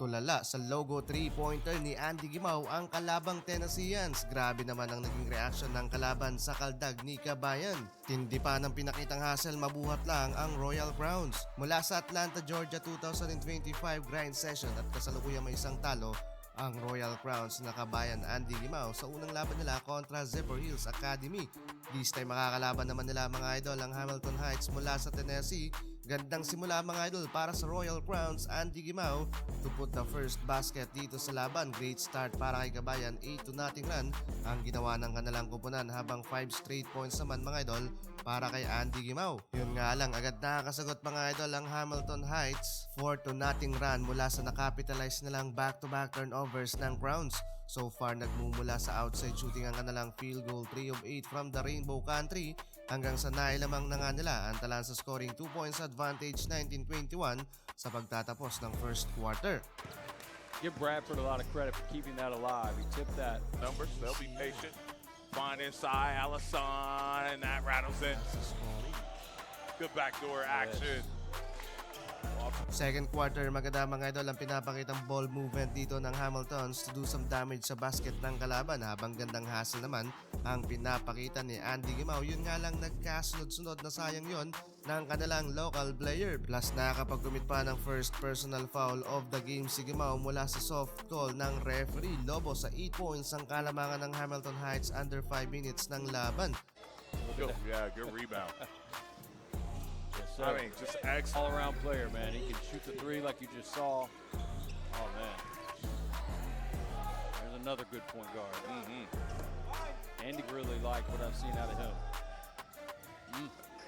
Tulala sa logo 3-pointer ni Andy Gimao ang kalabang Tennesseans. Grabe naman ang naging reaction ng kalaban sa kaldag ni Kabayan. Tindi pa ng pinakitang hustle, mabuhat lang ang Royal Crowns. Mula sa Atlanta, Georgia 2025 grind session at kasalukuyang may isang talo ang Royal Crowns na Kabayan Andy Gimao sa unang laban nila kontra Zephyr Hills Academy. This time makakalaban naman nila mga idol ang Hamilton Heights mula sa Tennessee. Gandang simula mga idol para sa Royal Crowns Andy Gimao to put the first basket dito sa laban. Great start para kay Kabayan, 8-0 run ang ginawa ng kanilang kupunan habang 5 straight points naman mga idol para kay Andy Gimao. Yun nga lang, agad nakakasagot mga idol ang Hamilton Heights, 4-0 run mula sa nakapitalize nilang back-to-back turnovers ng Crowns. So far nagmumula sa outside shooting ang kanilang field goal 3 of 8 from the Rainbow Country hanggang sa nailamang na nga nila ang talan sa scoring 2 points advantage 19-21 sa pagtatapos ng first quarter. Give Bradford a lot of credit for keeping that alive. He tipped that. Numbers, they'll be patient. Find inside, Alisson, and that rattles in. Good backdoor action. Second quarter, maganda mga idol ang pinapakitang ball movement dito ng Hamiltons to do some damage sa basket ng kalaban habang gandang hustle naman ang pinapakita ni Andy Gimao. Yun nga lang nagkasunod-sunod na sayang yon ng kanilang local player. Plus nakakapag-commit pa ng first personal foul of the game si Gimao mula sa soft call ng referee. Lobo sa 8 points ang kalamangan ng Hamilton Heights under 5 minutes ng laban. Good rebound. Yes, sir. I mean, just excellent. All-around player, man. He can shoot the three like you just saw. Oh, man. There's another good point guard. Andy really liked what I've seen out of him.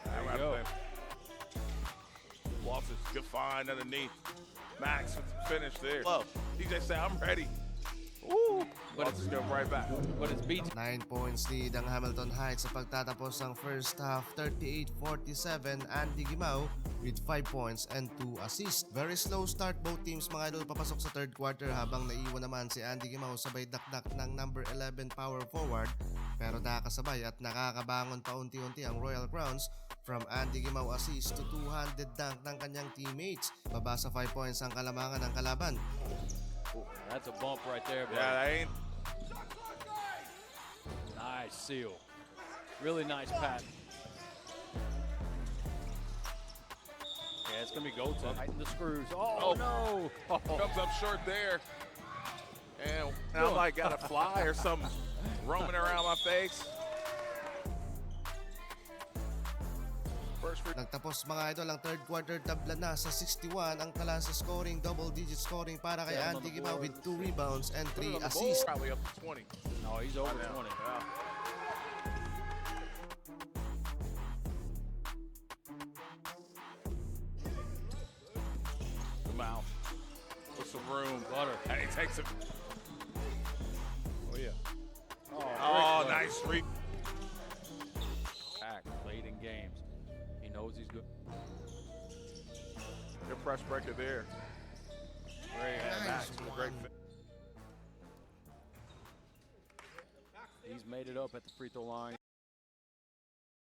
There you go. Walters, good find underneath. Max with the finish there. Love. DJ said, I'm ready. Woo! But it's go right back. But it's beat. 9 points lead ang Hamilton Heights sa pagtatapos ng first half, 38-47. Andy Gimao with 5 points and 2 assists. Very slow start both teams mga idol papasok sa third quarter habang naiwan naman si Andy Gimao sabay dakdak ng number 11 power forward pero nakakasabay at nakakabangon pa unti-unti ang Royal Crowns from Andy Gimao assist to two-handed dunk ng kanyang teammates. Baba sa 5 points ang kalamangan ng kalaban. That's a bump right there, buddy. Yeah, that ain't. Nice seal. Really nice pass. Yeah, it's going to be go time. Tighten the screws. Oh, no. Comes up short there. And I'm like, got a fly or something roaming around my face. Nagtapos mga idol ang third quarter, tabla na sa 61 ang tala sa scoring, double-digit scoring para kay Andy Gimao with 2 rebounds and 3 assists. Probably up to 20. No, he's over 20. Yeah. The mouth. With some room. Butter. And he takes it. Oh, yeah. Oh, nice read. Pack late in games. He knows he's good. Good press breaker there. Great. Max with a great fit. He's made it up at the free throw line.